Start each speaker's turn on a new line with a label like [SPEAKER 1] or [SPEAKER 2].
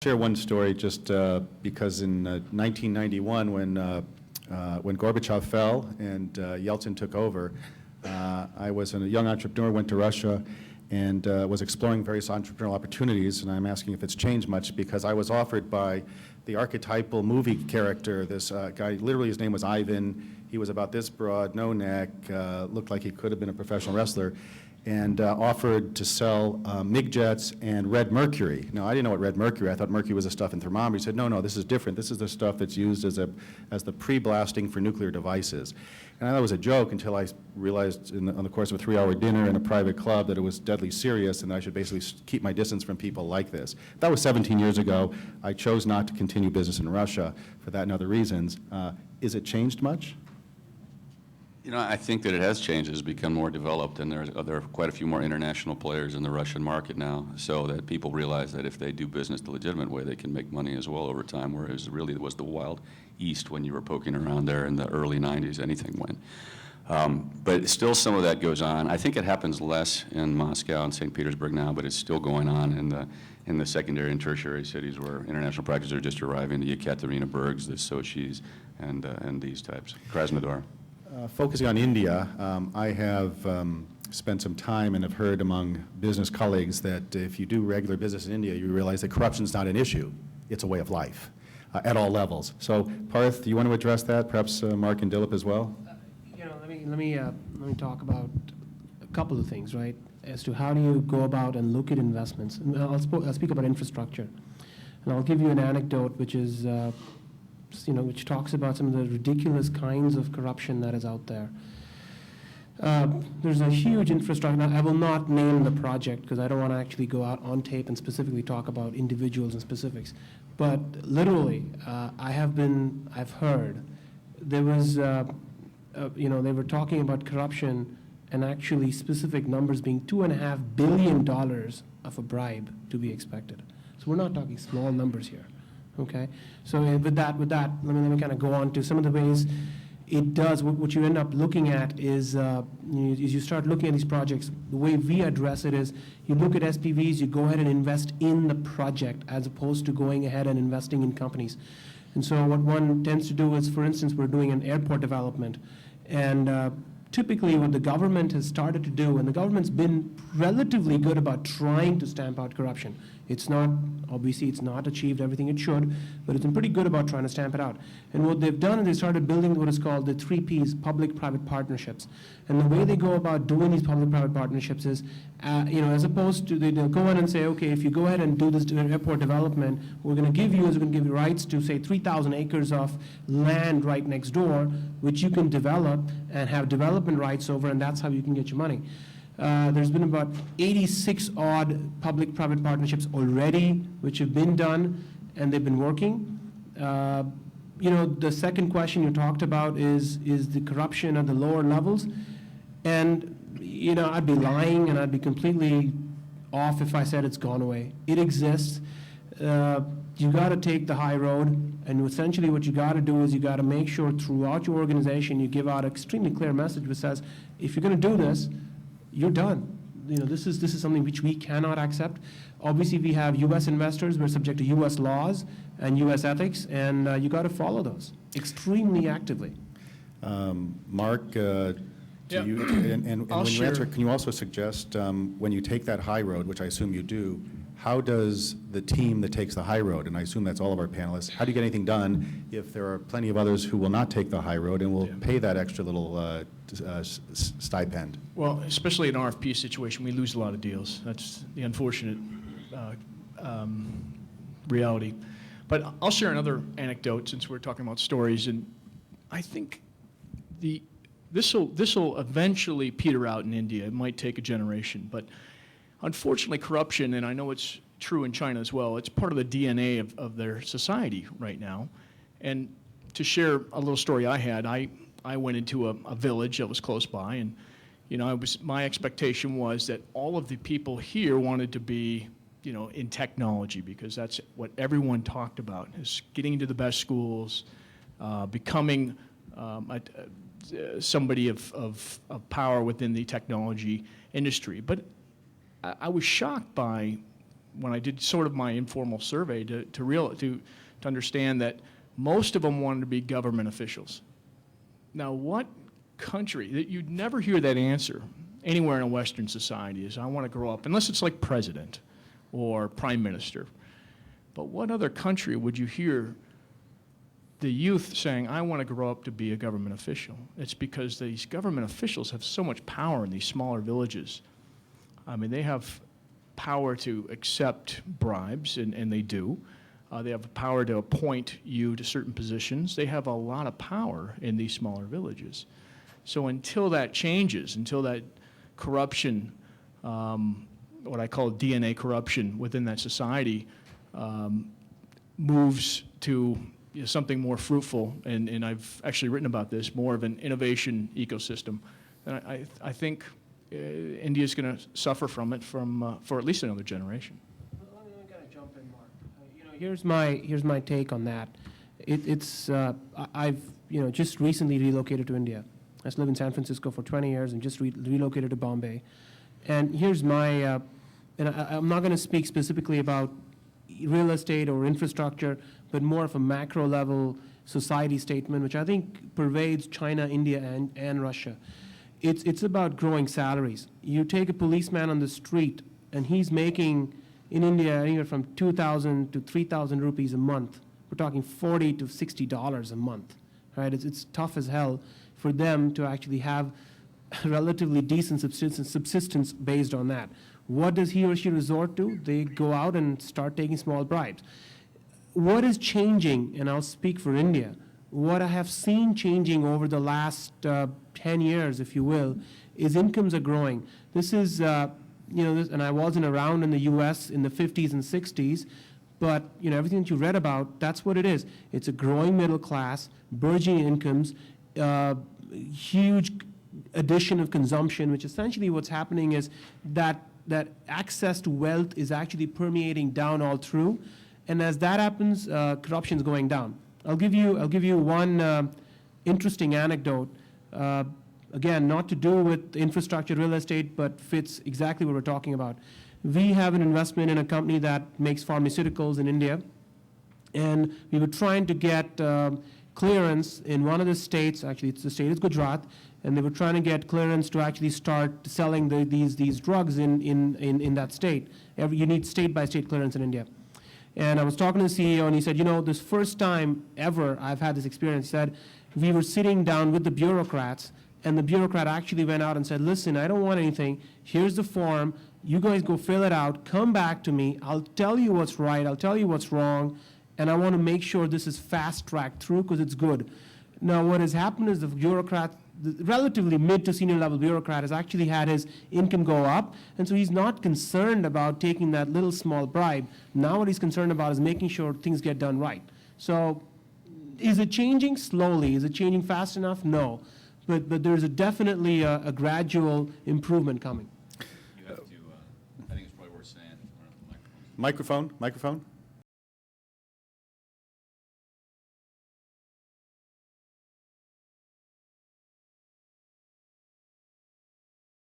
[SPEAKER 1] Share one story just because in 1991 when Gorbachev fell and Yeltsin took over, I was a young entrepreneur, went to Russia and was exploring various entrepreneurial opportunities, and I'm asking if it's changed much because I was offered by the archetypal movie character, this guy, literally his name was Ivan. He was about this broad, no neck, looked like he could have been a professional wrestler, and offered to sell MiG jets and red mercury. Now, I didn't know what red mercury, I thought mercury was the stuff in thermometers. He said, no, this is different. This is the stuff that's used as the pre-blasting for nuclear devices. And I thought it was a joke until I realized on the course of a 3-hour dinner in a private club that it was deadly serious and I should basically keep my distance from people like this. That was 17 years ago. I chose not to continue business in Russia for that and other reasons. Is it changed much?
[SPEAKER 2] You know, I think that it has changed. It's become more developed, and there are quite a few more international players in the Russian market now, so that people realize that if they do business the legitimate way, they can make money as well over time, whereas really it was the wild east when you were poking around there in the early 90s, anything went. But still some of that goes on. I think it happens less in Moscow and St. Petersburg now, but it's still going on in the secondary and tertiary cities where international practices are just arriving, the Yekaterinburgs, the Sochis, and these types, Krasnodar.
[SPEAKER 1] Focusing on India, I have spent some time and have heard among business colleagues that if you do regular business in India, you realize that corruption is not an issue. It's a way of life at all levels. So, Parth, do you want to address that? Perhaps Mark and Dilip as well?
[SPEAKER 3] Let me talk about a couple of things, right? As to how do you go about and look at investments. And I'll speak about infrastructure, and I'll give you an anecdote which is. Which talks about some of the ridiculous kinds of corruption that is out there. There's a huge infrastructure. Now, I will not name the project because I don't want to actually go out on tape and specifically talk about individuals and specifics. But literally, I've heard there was, they were talking about corruption and actually specific numbers being $2.5 billion of a bribe to be expected. So we're not talking small numbers here. Okay, so with that, let me kind of go on to some of the ways it does. What you end up looking at is you start looking at these projects. The way we address it is you look at SPVs, you go ahead and invest in the project as opposed to going ahead and investing in companies. And so what one tends to do is, for instance, we're doing an airport development, and typically what the government has started to do, and the government's been relatively good about trying to stamp out corruption. It's not, obviously it's not achieved everything it should, but it's been pretty good about trying to stamp it out. And what they've done is they started building what is called the 3 Ps, public-private partnerships. And the way they go about doing these public-private partnerships is, as opposed to, they'll go in and say, okay, if you go ahead and do this airport development, we're going to give you rights to, say, 3,000 acres of land right next door, which you can develop and have development rights over, and that's how you can get your money. There's been about 86 odd public-private partnerships already, which have been done, and they've been working. The second question you talked about is the corruption at the lower levels. And, I'd be lying and I'd be completely off if I said it's gone away. It exists. You got to take the high road, and essentially what you got to do is you got to make sure throughout your organization you give out an extremely clear message which says, if you're going to do this, you're done. This is something which we cannot accept. Obviously, we have U.S. investors. We're subject to U.S. laws and U.S. ethics, and you got to follow those extremely actively.
[SPEAKER 1] Mark, when you answer, can you also suggest when you take that high road, which I assume you do, how does the team that takes the high road, and I assume that's all of our panelists, how do you get anything done if there are plenty of others who will not take the high road and will pay that extra little stipend?
[SPEAKER 4] Well, especially in an RFP situation, we lose a lot of deals. That's the unfortunate reality. But I'll share another anecdote since we're talking about stories, and I think this will eventually peter out in India. It might take a generation, but unfortunately, corruption, and I know it's true in China as well, it's part of the DNA of their society right now. And to share a little story I had, I went into a village that was close by, and my expectation was that all of the people here wanted to be, in technology, because that's what everyone talked about, is getting into the best schools, becoming somebody of power within the technology industry. But I was shocked by when I did sort of my informal survey to understand that most of them wanted to be government officials. Now, what country that you'd never hear that answer anywhere in a Western society is, I want to grow up, unless it's like president or prime minister. But what other country would you hear the youth saying, I want to grow up to be a government official? It's because these government officials have so much power in these smaller villages. I mean, they have power to accept bribes, and they do. They have the power to appoint you to certain positions. They have a lot of power in these smaller villages. So until that changes, until that corruption, what I call DNA corruption within that society, moves to something more fruitful, and I've actually written about this, more of an innovation ecosystem, and I think India's going to suffer from it for at least another generation.
[SPEAKER 3] Let me kind of jump in, Mark. Here's my take on that. I've just recently relocated to India. I used to live in San Francisco for 20 years and just relocated to Bombay. And here's my, I'm not going to speak specifically about real estate or infrastructure, but more of a macro level society statement, which I think pervades China, India, and Russia. It's about growing salaries. You take a policeman on the street, and he's making, in India, anywhere from 2,000 to 3,000 rupees a month. We're talking $40 to $60 a month, right? It's tough as hell for them to actually have relatively decent subsistence based on that. What does he or she resort to? They go out and start taking small bribes. What is changing, and I'll speak for India, what I have seen changing over the last 10 years, if you will, is incomes are growing. This is, and I wasn't around in the US in the 50s and 60s, but everything that you read about, that's what it is. It's a growing middle class, burgeoning incomes, huge addition of consumption, which essentially what's happening is that access to wealth is actually permeating down all through, and as that happens, corruption is going down. I'll give you one interesting anecdote. Again, not to do with infrastructure, real estate, but fits exactly what we're talking about. We have an investment in a company that makes pharmaceuticals in India, and we were trying to get clearance in one of the states. Actually, the state is Gujarat, and they were trying to get clearance to actually start selling these drugs in that state. You need state-by-state clearance in India. And I was talking to the CEO, and he said, this first time ever I've had this experience. He said, we were sitting down with the bureaucrats, and the bureaucrat actually went out and said, listen, I don't want anything. Here's the form. You guys go fill it out. Come back to me. I'll tell you what's right. I'll tell you what's wrong. And I want to make sure this is fast-tracked through because it's good. Now, what has happened is the bureaucrat, the relatively mid to senior level bureaucrat, has actually had his income go up, and so he's not concerned about taking that little small bribe. Now what he's concerned about is making sure things get done right. So is it changing? Slowly. Is it changing fast enough? No. But there's definitely a gradual improvement coming.
[SPEAKER 2] You have to, I think it's probably worth saying.
[SPEAKER 1] Microphone?